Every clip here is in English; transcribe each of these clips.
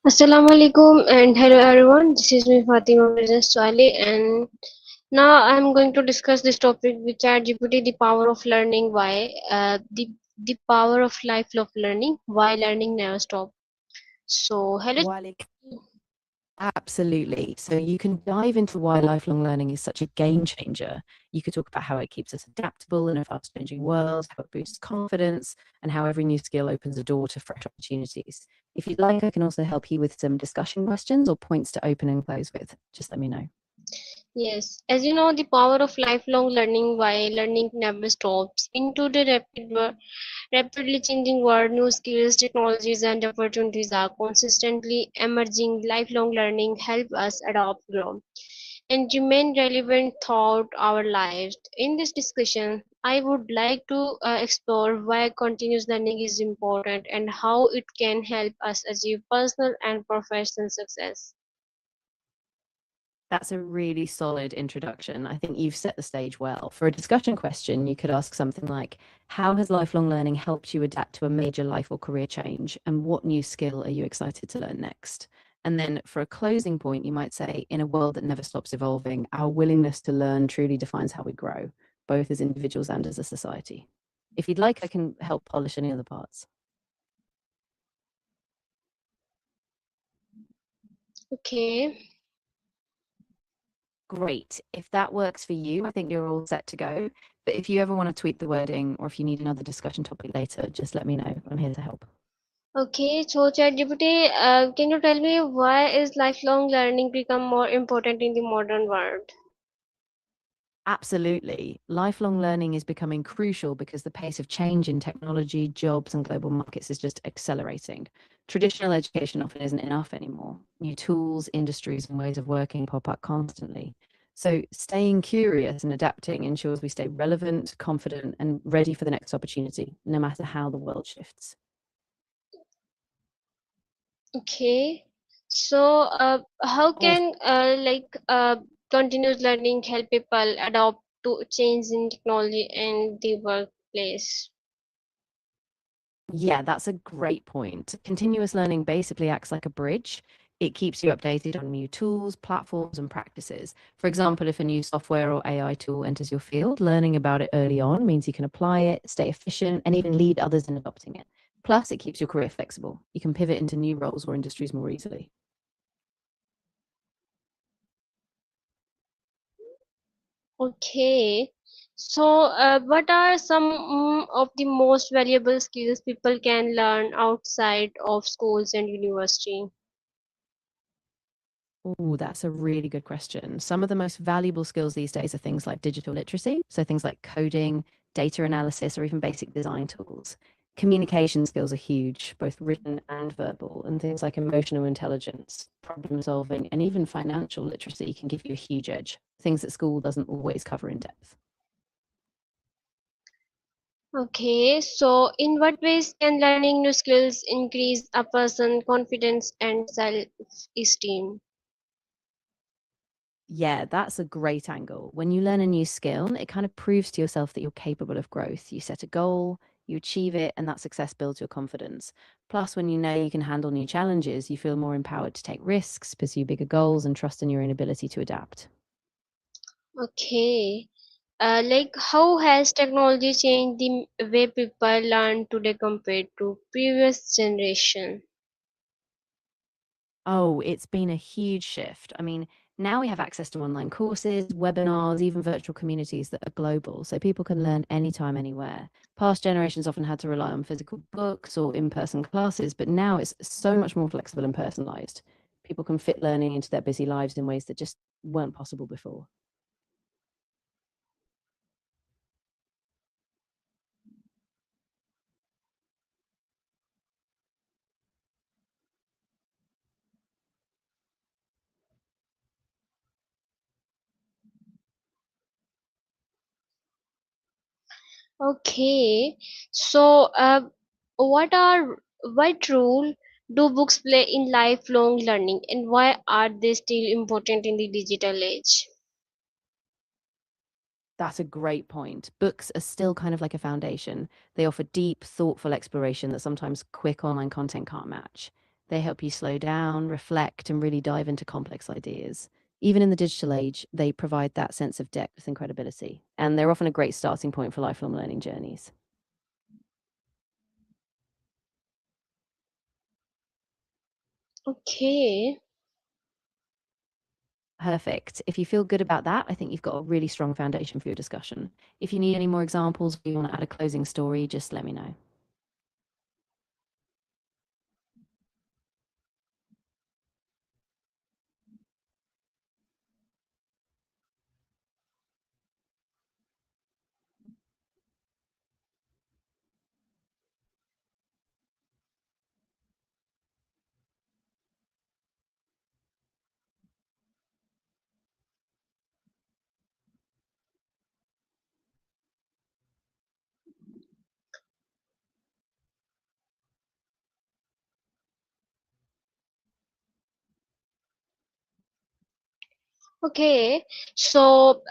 Assalamu alaikum and hello everyone. This is me Fatima Mirza Swale and now I'm going to discuss this topic with ChatGPT, the power of learning. The power of lifelong learning, why learning never stop. So hello. While it absolutely. So you can dive into why lifelong learning is such a game changer. You could talk about how it keeps us adaptable in a fast changing world, how it boosts confidence, and how every new skill opens a door to fresh opportunities. If you'd like, I can also help you with some discussion questions or points to open and close with. Just let me know. Yes, as you know, the power of lifelong learning, why learning never stops. Into the rapidly changing world, new skills, technologies, and opportunities are consistently emerging. Lifelong learning help us adapt, grow, and remain relevant throughout our lives. In this discussion, I would like to explore why continuous learning is important and how it can help us achieve personal and professional success. That's a really solid introduction. I think you've set the stage well. For a discussion question, you could ask something like, how has lifelong learning helped you adapt to a major life or career change? And what new skill are you excited to learn next? And then for a closing point, you might say, in a world that never stops evolving, our willingness to learn truly defines how we grow, both as individuals and as a society. If you'd like, I can help polish any other parts. Okay. Great. If that works for you, I think you're all set to go. But if you ever want to tweak the wording or if you need another discussion topic later, just let me know. I'm here to help. Okay, so ChatGPT, can you tell me why is lifelong learning become more important in the modern world? Absolutely. Lifelong learning is becoming crucial because the pace of change in technology, jobs, and global markets is just accelerating. Traditional education often isn't enough anymore. New tools, industries, and ways of working pop up constantly. So, staying curious and adapting ensures we stay relevant, confident, and ready for the next opportunity, no matter how the world shifts. Okay, so how Also, can continuous learning help people adapt to change in technology and the workplace? yeah, that's a great point. Continuous learning basically acts like a bridge. It keeps you updated on new tools, platforms, and practices. For example, if a new software or AI tool enters your field, learning about it early on means you can apply it, stay efficient, and even lead others in adopting it. Plus, it keeps your career flexible. You can pivot into new roles or industries more easily. Okay, so what are some of the most valuable skills people can learn outside of schools and university? Oh, that's a really good question. Some of the most valuable skills these days are things like digital literacy, so things like coding, data analysis, or even basic design tools. Communication skills are huge, both written and verbal, and things like emotional intelligence, problem solving, and even financial literacy can give you a huge edge, things that school doesn't always cover in depth. Okay, so in what ways can learning new skills increase a person's confidence and self-esteem? Yeah, that's a great angle. When you learn a new skill, it kind of proves to yourself that you're capable of growth. You set a goal, you achieve it, and that success builds your confidence. Plus, when you know you can handle new challenges, you feel more empowered to take risks, pursue bigger goals, and trust in your own ability to adapt. Okay, how has technology changed the way people learn today compared to previous generation? Oh, it's been a huge shift. I mean, now we have access to online courses, webinars, even virtual communities that are global, so people can learn anytime, anywhere. Past generations often had to rely on physical books or in person classes, but now it's so much more flexible and personalized. People can fit learning into their busy lives in ways that just weren't possible before. Okay, so what role do books play in lifelong learning, and why are they still important in the digital age? That's a great point. Books are still kind of like a foundation. They offer deep, thoughtful exploration that sometimes quick online content can't match. They help you slow down, reflect, and really dive into complex ideas. Even in the digital age, they provide that sense of depth and credibility, and they're often a great starting point for lifelong learning journeys. Okay. Perfect. If you feel good about that, I think you've got a really strong foundation for your discussion. If you need any more examples or you want to add a closing story, just let me know. Okay. So,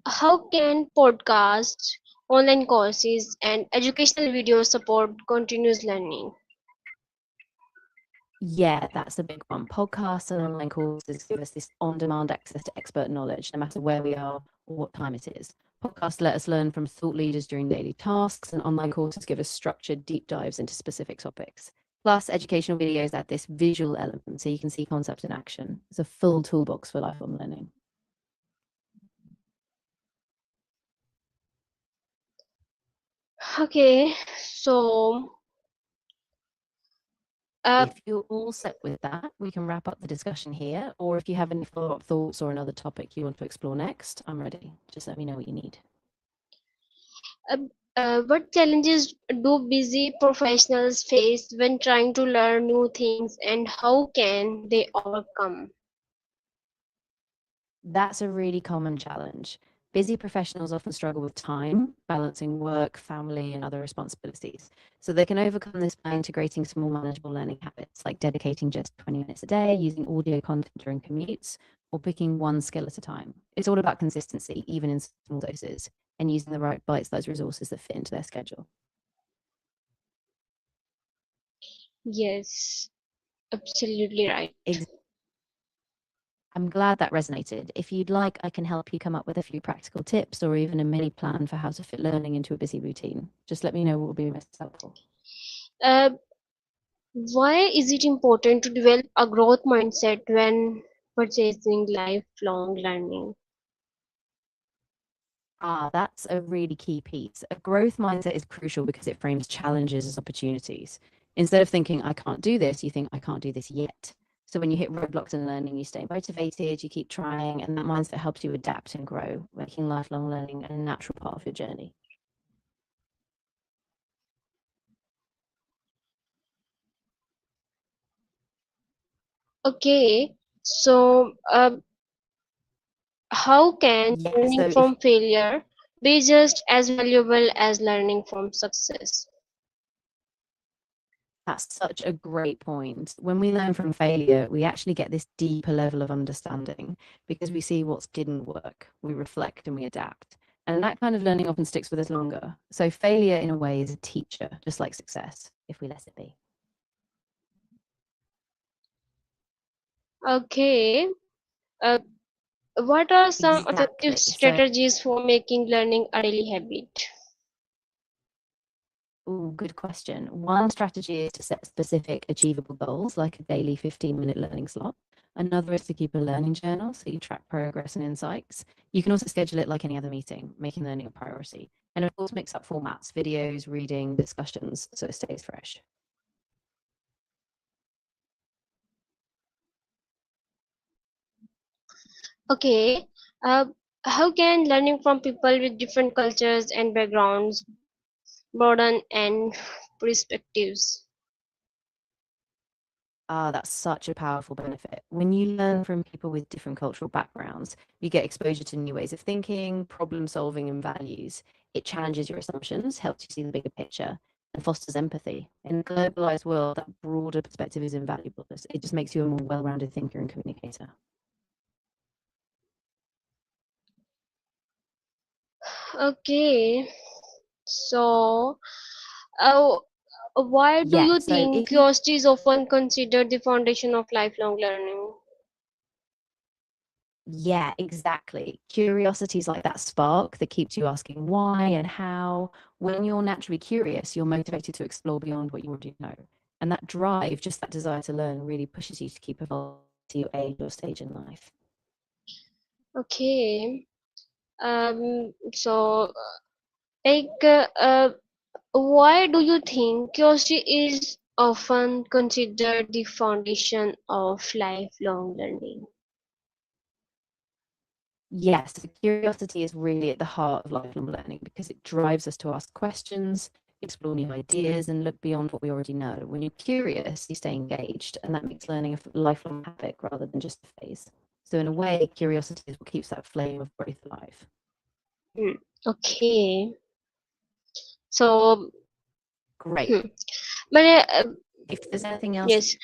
how can podcasts, online courses, and educational videos support continuous learning? Yeah, that's a big one. Podcasts and online courses give us this on demand access to expert knowledge, no matter where we are or what time it is. Podcasts let us learn from thought leaders during daily tasks, and online courses give us structured deep dives into specific topics. Plus, educational videos add this visual element so you can see concepts in action. It's a full toolbox for lifelong learning. Okay. So, uh, If you're all set with that, we can wrap up the discussion here. Or if you have any follow up thoughts or another topic you want to explore next, I'm ready. Just let me know what you need. uh, what challenges do busy professionals face when trying to learn new things, and how can they overcome? That's a really common challenge. Busy professionals often struggle with time, balancing work, family, and other responsibilities. So they can overcome this by integrating small, manageable learning habits, like dedicating just 20 minutes a day, using audio content during commutes, or picking one skill at a time. It's all about consistency, even in small doses, and using the right bite sized resources that fit into their schedule. Yes, absolutely right. I'm glad that resonated. If you'd like, I can help you come up with a few practical tips or even a mini plan for how to fit learning into a busy routine. Just let me know what would be most helpful. Uh, why is it important to develop a growth mindset when purchasing lifelong learning? That's a really key piece. A growth mindset is crucial because it frames challenges as opportunities. Instead of thinking, I can't do this, you think, I can't do this yet. So when you hit roadblocks in learning, you stay motivated, you keep trying, and that mindset helps you adapt and grow, making lifelong learning a natural part of your journey. Okay, so how can Yeah, learning so if from failure be just as valuable as learning from success? That's such a great point. When we learn from failure, we actually get this deeper level of understanding because we see what didn't work, we reflect and we adapt. And that kind of learning often sticks with us longer. So, failure in a way is a teacher, just like success, if we let it be. Okay, uh, what are some effective Exactly. So, strategies for making learning a daily habit? ooh, good question. One strategy is to set specific, achievable goals, like a daily 15-minute learning slot. Another is to keep a learning journal so you track progress and insights. You can also schedule it like any other meeting, making learning a priority. And of course, mix up formats, videos, reading, discussions, so it stays fresh. Okay, uh, how can learning from people with different cultures and backgrounds broaden and perspectives? That's such a powerful benefit. When you learn from people with different cultural backgrounds, you get exposure to new ways of thinking, problem solving, and values. It challenges your assumptions, helps you see the bigger picture, and fosters empathy. In a globalized world, that broader perspective is invaluable. It just makes you a more well rounded thinker and communicator. Okay, so uh, Why do Yeah, you so think if you curiosity is often considered the foundation of lifelong learning? Yeah, exactly. Curiosity is like that spark that keeps you asking why and how. When you're naturally curious, you're motivated to explore beyond what you already know. And that drive, just that desire to learn, really pushes you to keep evolving to your age or stage in life. Okay. So, like, why do you think curiosity is often considered the foundation of lifelong learning? Yes, so curiosity is really at the heart of lifelong learning because it drives us to ask questions, explore new ideas, and look beyond what we already know. When you're curious, you stay engaged, and that makes learning a lifelong habit rather than just a phase. So, in a way, curiosity is what keeps that flame of growth alive. Hmm. Okay. So, Great. hmm. But If there's anything else, yes,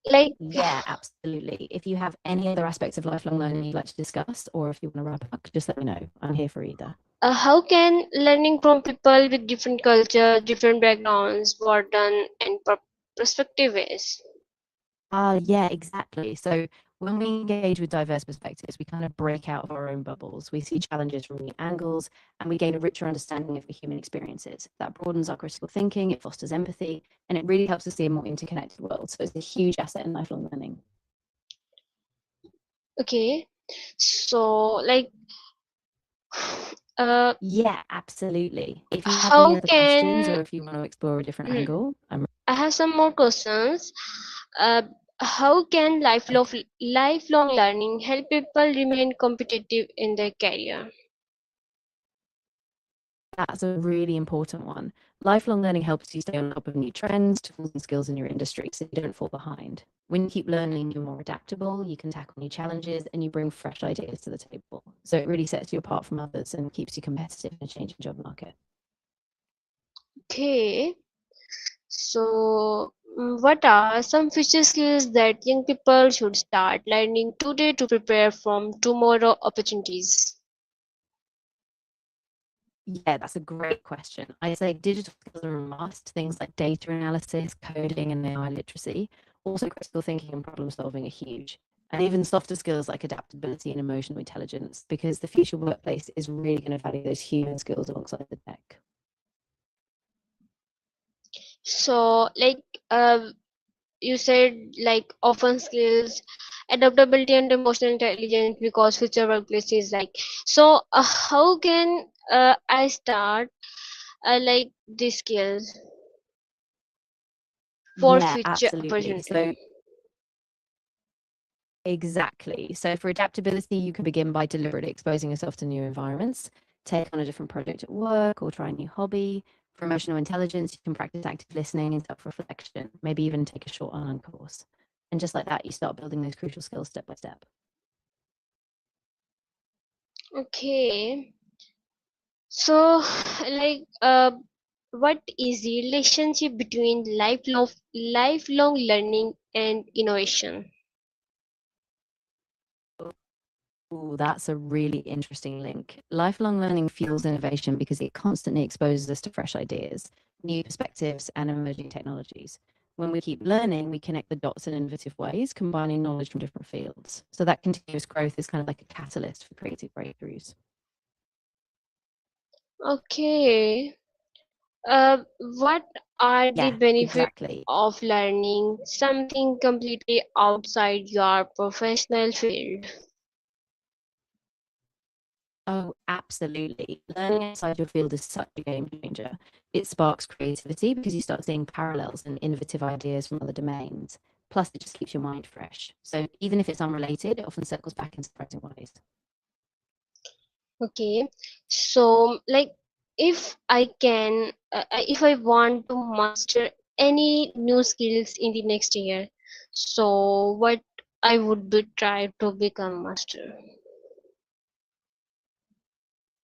like, yeah, absolutely. If you have any other aspects of lifelong learning you'd like to discuss, or if you want to wrap up, just let me know. I'm here for either. how can learning from people with different cultures, different backgrounds, broaden and perspective is? Yeah, exactly. So when we engage with diverse perspectives, we kind of break out of our own bubbles. We see challenges from new angles and we gain a richer understanding of the human experiences. That broadens our critical thinking, it fosters empathy, and it really helps us see a more interconnected world. So it's a huge asset in lifelong learning. Okay. So, like, uh, Yeah, absolutely. If you have any how other questions can or if you want to explore a different hmm, angle, I'm I have some more questions. Uh, how can okay. lifelong learning help people remain competitive in their career? That's a really important one. Lifelong learning helps you stay on top of new trends, tools, and skills in your industry so you don't fall behind. When you keep learning, you're more adaptable, you can tackle new challenges, and you bring fresh ideas to the table. So it really sets you apart from others and keeps you competitive in a changing job market. Okay. So, what are some future skills that young people should start learning today to prepare from tomorrow opportunities? Yeah, that's a great question. I say digital skills are a must. Things like data analysis, coding, and AI literacy. Also, critical thinking and problem solving are huge. And even softer skills like adaptability and emotional intelligence, because the future workplace is really going to value those human skills alongside the tech. So, like, you said, like, often skills, adaptability and emotional intelligence because future workplaces like. So, how can I start like these skills for Yeah, future absolutely. opportunity? So, exactly. So, for adaptability, you can begin by deliberately exposing yourself to new environments, take on a different project at work, or try a new hobby. For emotional intelligence, you can practice active listening and self reflection, maybe even take a short online course. And just like that, you start building those crucial skills step by step. Okay. So, like, what is the relationship between lifelong learning and innovation? Oh, that's a really interesting link. Lifelong learning fuels innovation because it constantly exposes us to fresh ideas, new perspectives, and emerging technologies. When we keep learning, we connect the dots in innovative ways, combining knowledge from different fields. So that continuous growth is kind of like a catalyst for creative breakthroughs. Okay. What are the Yeah, benefits exactly. of learning something completely outside your professional field? Oh, absolutely. Learning outside your field is such a game changer. It sparks creativity because you start seeing parallels and innovative ideas from other domains. Plus, it just keeps your mind fresh. So, even if it's unrelated, it often circles back in surprising ways. Okay, so, like, if I want to master any new skills in the next year, so what I would be try to become master.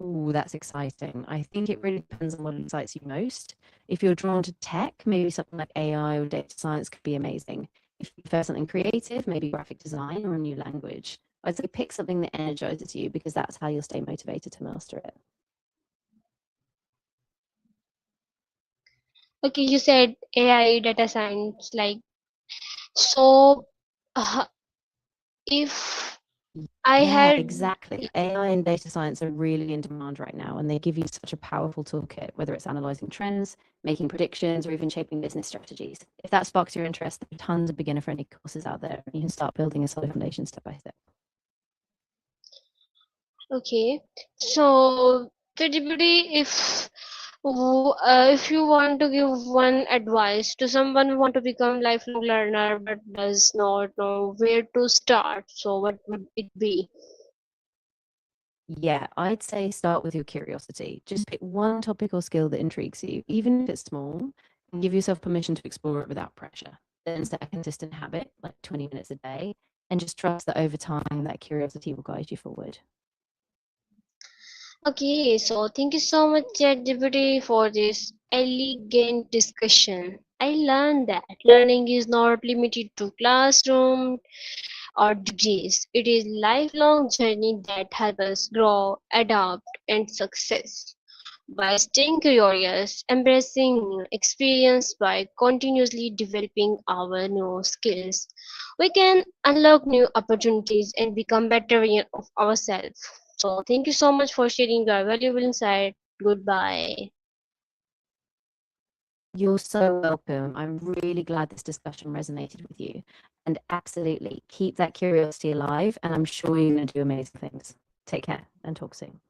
Ooh, that's exciting. I think it really depends on what excites you most. If you're drawn to tech, maybe something like AI or data science could be amazing. If you prefer something creative, maybe graphic design or a new language, I'd say pick something that energizes you because that's how you'll stay motivated to master it. Okay, you said AI data science, like, so uh, if I Yeah, had, exactly. AI and data science are really in demand right now, and they give you such a powerful toolkit, whether it's analyzing trends, making predictions, or even shaping business strategies. If that sparks your interest, there are tons of beginner-friendly courses out there. You can start building a solid foundation step by step. okay, so ChatGPT, if you want to give one advice to someone who want to become lifelong learner but does not know where to start, so what would it be? Yeah, I'd say start with your curiosity. Just pick one topic or skill that intrigues you, even if it's small, and give yourself permission to explore it without pressure. Then set a consistent habit, like 20 minutes a day, and just trust that over time that curiosity will guide you forward. Okay, so thank you so much, ChatGPT, for this elegant discussion. I learned that learning is not limited to classroom or degrees. It is lifelong journey that helps us grow, adapt, and success. By staying curious, embracing new experience, by continuously developing our new skills, we can unlock new opportunities and become better version of ourselves. So thank you so much for sharing your valuable insight. Goodbye. You're so welcome. I'm really glad this discussion resonated with you. And absolutely keep that curiosity alive. And I'm sure you're going to do amazing things. Take care and talk soon.